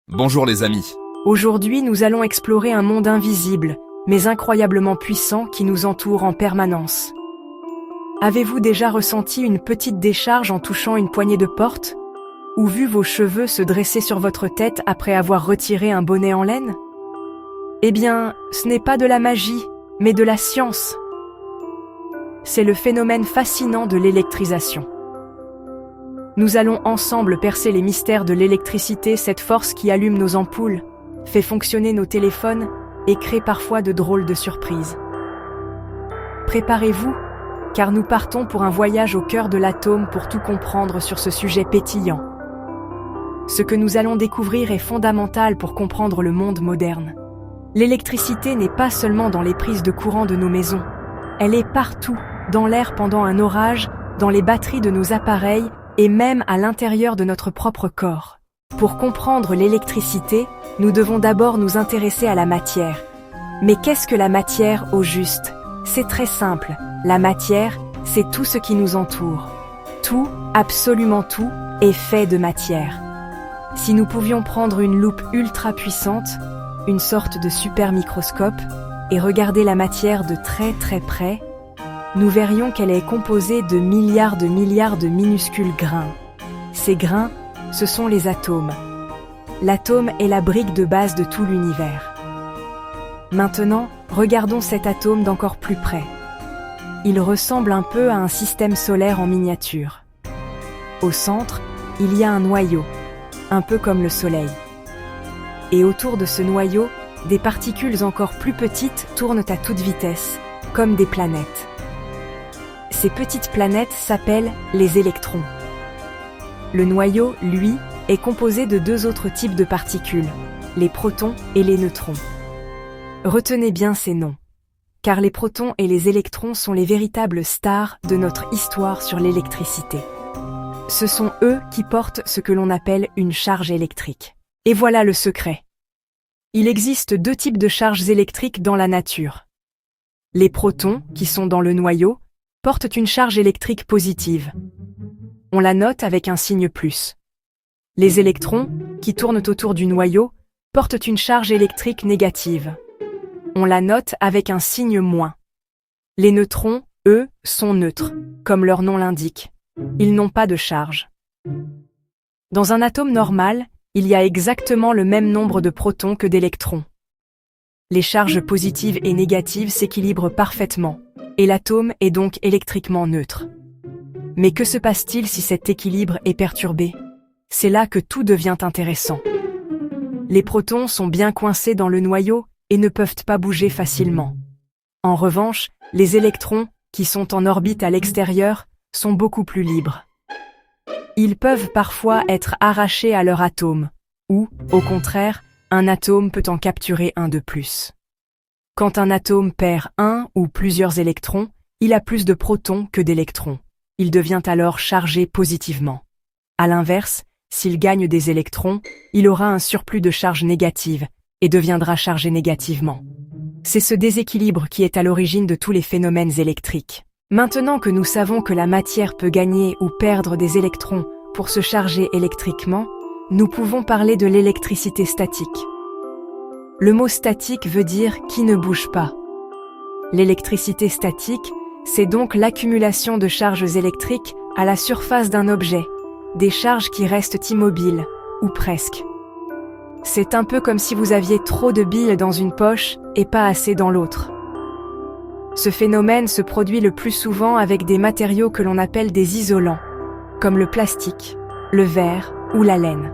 Bonjour les amis. Aujourd'hui, nous allons explorer un monde invisible, mais incroyablement puissant qui nous entoure en permanence. Avez-vous déjà ressenti une petite décharge en touchant une poignée de porte? Ou vu vos cheveux se dresser sur votre tête après avoir retiré un bonnet en laine? Eh bien, ce n'est pas de la magie, mais de la science. C'est le phénomène fascinant de l'électrisation. Nous allons ensemble percer les mystères de l'électricité, cette force qui allume nos ampoules, fait fonctionner nos téléphones et crée parfois de drôles de surprises. Préparez-vous, car nous partons pour un voyage au cœur de l'atome pour tout comprendre sur ce sujet pétillant. Ce que nous allons découvrir est fondamental pour comprendre le monde moderne. L'électricité n'est pas seulement dans les prises de courant de nos maisons, elle est partout, dans l'air pendant un orage, dans les batteries de nos appareils et même à l'intérieur de notre propre corps. Pour comprendre l'électricité, nous devons d'abord nous intéresser à la matière. Mais qu'est-ce que la matière au juste? C'est très simple. La matière, c'est tout ce qui nous entoure. Tout, absolument tout, est fait de matière. Si nous pouvions prendre une loupe ultra puissante, une sorte de super microscope, et regarder la matière de très très près, nous verrions qu'elle est composée de milliards de minuscules grains. Ces grains, ce sont les atomes. L'atome est la brique de base de tout l'univers. Maintenant, regardons cet atome d'encore plus près. Il ressemble un peu à un système solaire en miniature. Au centre, il y a un noyau, un peu comme le Soleil. Et autour de ce noyau, des particules encore plus petites tournent à toute vitesse, comme des planètes. Ces petites planètes s'appellent les électrons. Le noyau, lui, est composé de deux autres types de particules, les protons et les neutrons. Retenez bien ces noms, car les protons et les électrons sont les véritables stars de notre histoire sur l'électricité. Ce sont eux qui portent ce que l'on appelle une charge électrique. Et voilà le secret. Il existe deux types de charges électriques dans la nature. Les protons, qui sont dans le noyau, portent une charge électrique positive. On la note avec un signe plus. Les électrons, qui tournent autour du noyau, portent une charge électrique négative. On la note avec un signe moins. Les neutrons, eux, sont neutres, comme leur nom l'indique. Ils n'ont pas de charge. Dans un atome normal, il y a exactement le même nombre de protons que d'électrons. Les charges positives et négatives s'équilibrent parfaitement, et l'atome est donc électriquement neutre. Mais que se passe-t-il si cet équilibre est perturbé? C'est là que tout devient intéressant. Les protons sont bien coincés dans le noyau et ne peuvent pas bouger facilement. En revanche, les électrons, qui sont en orbite à l'extérieur, sont beaucoup plus libres. Ils peuvent parfois être arrachés à leur atome, ou, au contraire, un atome peut en capturer un de plus. Quand un atome perd un ou plusieurs électrons, il a plus de protons que d'électrons. Il devient alors chargé positivement. À l'inverse, s'il gagne des électrons, il aura un surplus de charge négative et deviendra chargé négativement. C'est ce déséquilibre qui est à l'origine de tous les phénomènes électriques. Maintenant que nous savons que la matière peut gagner ou perdre des électrons pour se charger électriquement, nous pouvons parler de l'électricité statique. Le mot statique veut dire « qui ne bouge pas ». L'électricité statique, c'est donc l'accumulation de charges électriques à la surface d'un objet, des charges qui restent immobiles, ou presque. C'est un peu comme si vous aviez trop de billes dans une poche et pas assez dans l'autre. Ce phénomène se produit le plus souvent avec des matériaux que l'on appelle des isolants, comme le plastique, le verre ou la laine.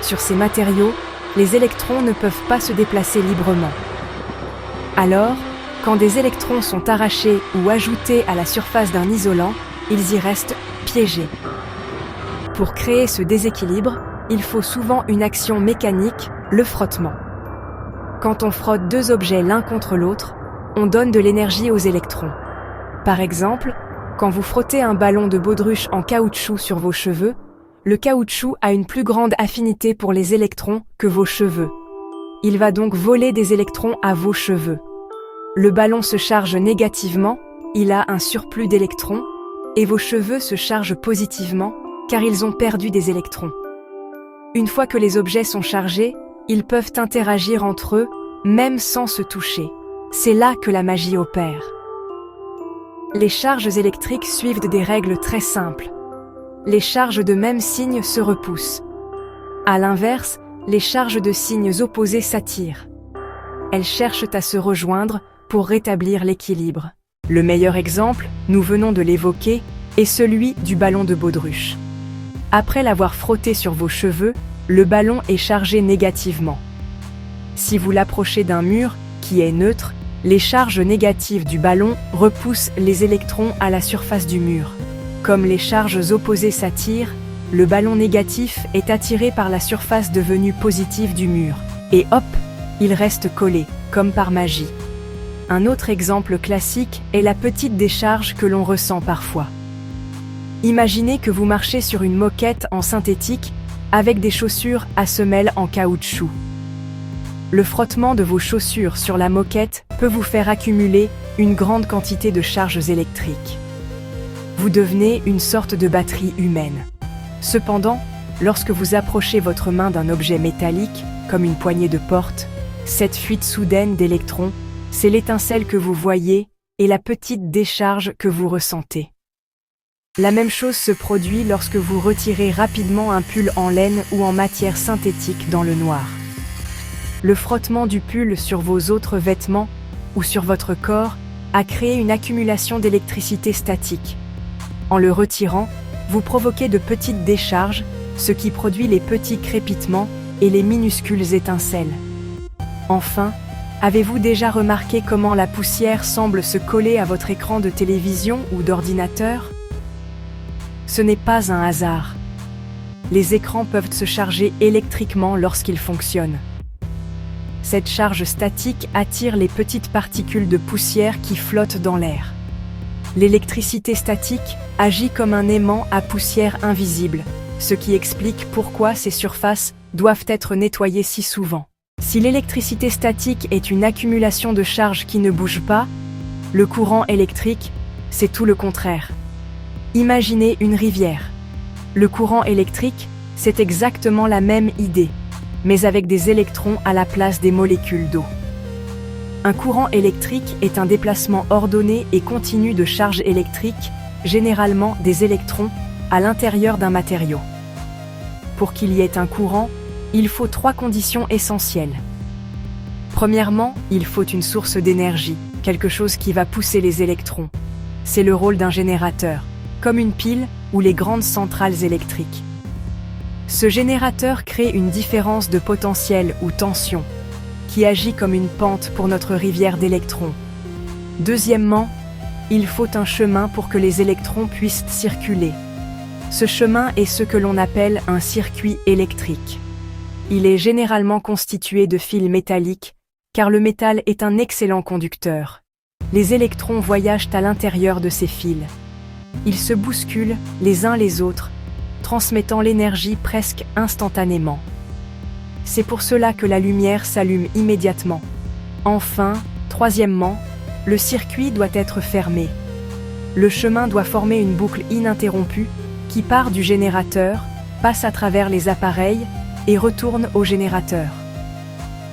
Sur ces matériaux, les électrons ne peuvent pas se déplacer librement. Alors, quand des électrons sont arrachés ou ajoutés à la surface d'un isolant, ils y restent piégés. Pour créer ce déséquilibre, il faut souvent une action mécanique, le frottement. Quand on frotte deux objets l'un contre l'autre, on donne de l'énergie aux électrons. Par exemple, quand vous frottez un ballon de baudruche en caoutchouc sur vos cheveux, le caoutchouc a une plus grande affinité pour les électrons que vos cheveux. Il va donc voler des électrons à vos cheveux. Le ballon se charge négativement, il a un surplus d'électrons, et vos cheveux se chargent positivement, car ils ont perdu des électrons. Une fois que les objets sont chargés, ils peuvent interagir entre eux, même sans se toucher. C'est là que la magie opère. Les charges électriques suivent des règles très simples. Les charges de même signe se repoussent. À l'inverse, les charges de signes opposés s'attirent. Elles cherchent à se rejoindre pour rétablir l'équilibre. Le meilleur exemple, nous venons de l'évoquer, est celui du ballon de baudruche. Après l'avoir frotté sur vos cheveux, le ballon est chargé négativement. Si vous l'approchez d'un mur, qui est neutre, les charges négatives du ballon repoussent les électrons à la surface du mur. Comme les charges opposées s'attirent, le ballon négatif est attiré par la surface devenue positive du mur. Et hop, il reste collé, comme par magie. Un autre exemple classique est la petite décharge que l'on ressent parfois. Imaginez que vous marchez sur une moquette en synthétique avec des chaussures à semelles en caoutchouc. Le frottement de vos chaussures sur la moquette peut vous faire accumuler une grande quantité de charges électriques. Vous devenez une sorte de batterie humaine. Cependant, lorsque vous approchez votre main d'un objet métallique, comme une poignée de porte, cette fuite soudaine d'électrons, c'est l'étincelle que vous voyez et la petite décharge que vous ressentez. La même chose se produit lorsque vous retirez rapidement un pull en laine ou en matière synthétique dans le noir. Le frottement du pull sur vos autres vêtements ou sur votre corps a créé une accumulation d'électricité statique. En le retirant, vous provoquez de petites décharges, ce qui produit les petits crépitements et les minuscules étincelles. Enfin, avez-vous déjà remarqué comment la poussière semble se coller à votre écran de télévision ou d'ordinateur ? Ce n'est pas un hasard. Les écrans peuvent se charger électriquement lorsqu'ils fonctionnent. Cette charge statique attire les petites particules de poussière qui flottent dans l'air. L'électricité statique agit comme un aimant à poussière invisible, ce qui explique pourquoi ces surfaces doivent être nettoyées si souvent. Si l'électricité statique est une accumulation de charges qui ne bougent pas, le courant électrique, c'est tout le contraire. Imaginez une rivière. Le courant électrique, c'est exactement la même idée, mais avec des électrons à la place des molécules d'eau. Un courant électrique est un déplacement ordonné et continu de charges électriques, généralement des électrons, à l'intérieur d'un matériau. Pour qu'il y ait un courant, il faut 3 conditions essentielles. Premièrement, il faut une source d'énergie, quelque chose qui va pousser les électrons. C'est le rôle d'un générateur, comme une pile ou les grandes centrales électriques. Ce générateur crée une différence de potentiel ou tension, qui agit comme une pente pour notre rivière d'électrons. Deuxièmement, il faut un chemin pour que les électrons puissent circuler. Ce chemin est ce que l'on appelle un circuit électrique. Il est généralement constitué de fils métalliques, car le métal est un excellent conducteur. Les électrons voyagent à l'intérieur de ces fils. Ils se bousculent les uns les autres, transmettant l'énergie presque instantanément. C'est pour cela que la lumière s'allume immédiatement. Enfin, troisièmement, le circuit doit être fermé. Le chemin doit former une boucle ininterrompue qui part du générateur, passe à travers les appareils et retourne au générateur.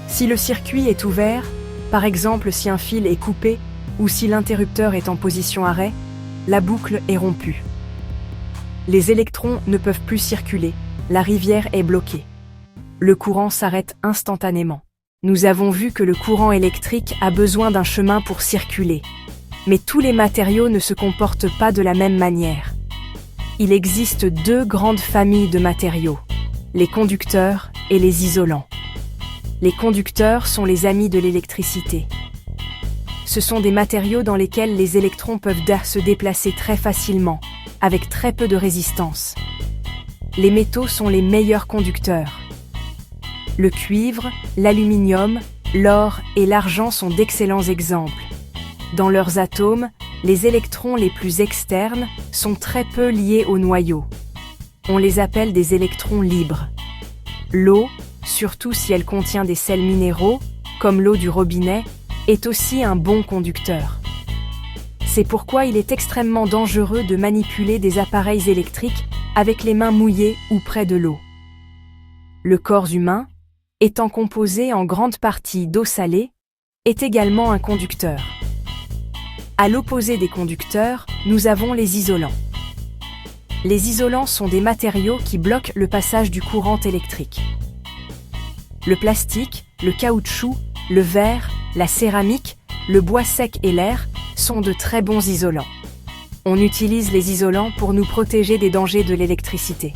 Si le circuit est ouvert, par exemple si un fil est coupé ou si l'interrupteur est en position arrêt, la boucle est rompue. Les électrons ne peuvent plus circuler, la rivière est bloquée. Le courant s'arrête instantanément. Nous avons vu que le courant électrique a besoin d'un chemin pour circuler. Mais tous les matériaux ne se comportent pas de la même manière. Il existe 2 grandes familles de matériaux, les conducteurs et les isolants. Les conducteurs sont les amis de l'électricité. Ce sont des matériaux dans lesquels les électrons peuvent se déplacer très facilement, avec très peu de résistance. Les métaux sont les meilleurs conducteurs. Le cuivre, l'aluminium, l'or et l'argent sont d'excellents exemples. Dans leurs atomes, les électrons les plus externes sont très peu liés au noyau. On les appelle des électrons libres. L'eau, surtout si elle contient des sels minéraux, comme l'eau du robinet, est aussi un bon conducteur. C'est pourquoi il est extrêmement dangereux de manipuler des appareils électriques avec les mains mouillées ou près de l'eau. le corps humain, étant composé en grande partie d'eau salée, est également un conducteur. À l'opposé des conducteurs, nous avons les isolants. Les isolants sont des matériaux qui bloquent le passage du courant électrique. Le plastique, le caoutchouc, le verre, la céramique, le bois sec et l'air sont de très bons isolants. On utilise les isolants pour nous protéger des dangers de l'électricité.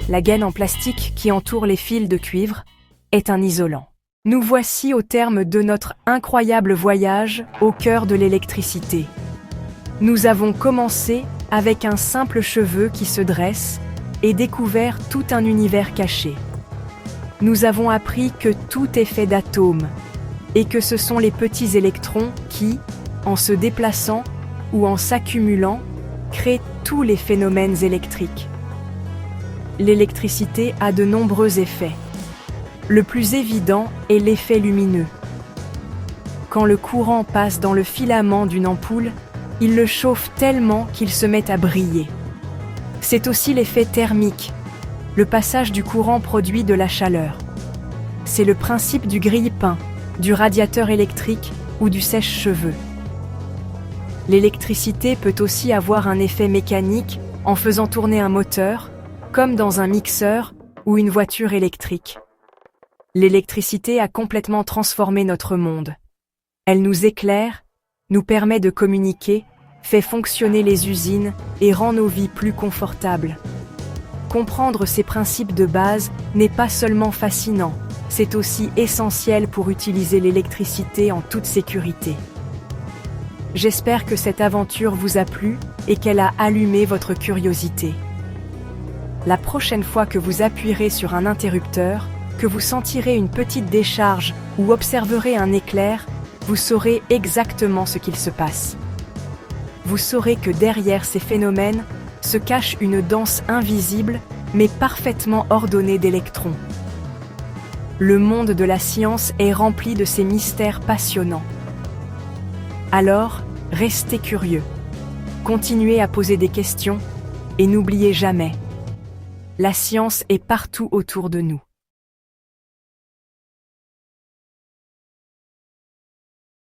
La gaine en plastique qui entoure les fils de cuivre est un isolant. Nous voici au terme de notre incroyable voyage au cœur de l'électricité. Nous avons commencé avec un simple cheveu qui se dresse et découvert tout un univers caché. Nous avons appris que tout est fait d'atomes et que ce sont les petits électrons qui, en se déplaçant ou en s'accumulant, créent tous les phénomènes électriques. L'électricité a de nombreux effets. Le plus évident est l'effet lumineux. Quand le courant passe dans le filament d'une ampoule, il le chauffe tellement qu'il se met à briller. C'est aussi l'effet thermique. Le passage du courant produit de la chaleur. C'est le principe du grille-pain, du radiateur électrique ou du sèche-cheveux. L'électricité peut aussi avoir un effet mécanique en faisant tourner un moteur, comme dans un mixeur ou une voiture électrique. L'électricité a complètement transformé notre monde. Elle nous éclaire, nous permet de communiquer, fait fonctionner les usines et rend nos vies plus confortables. Comprendre ces principes de base n'est pas seulement fascinant, c'est aussi essentiel pour utiliser l'électricité en toute sécurité. J'espère que cette aventure vous a plu et qu'elle a allumé votre curiosité. La prochaine fois que vous appuierez sur un interrupteur, que vous sentirez une petite décharge ou observerez un éclair, vous saurez exactement ce qu'il se passe. Vous saurez que derrière ces phénomènes se cache une danse invisible, mais parfaitement ordonnée d'électrons. Le monde de la science est rempli de ces mystères passionnants. Alors, restez curieux, continuez à poser des questions et n'oubliez jamais, la science est partout autour de nous.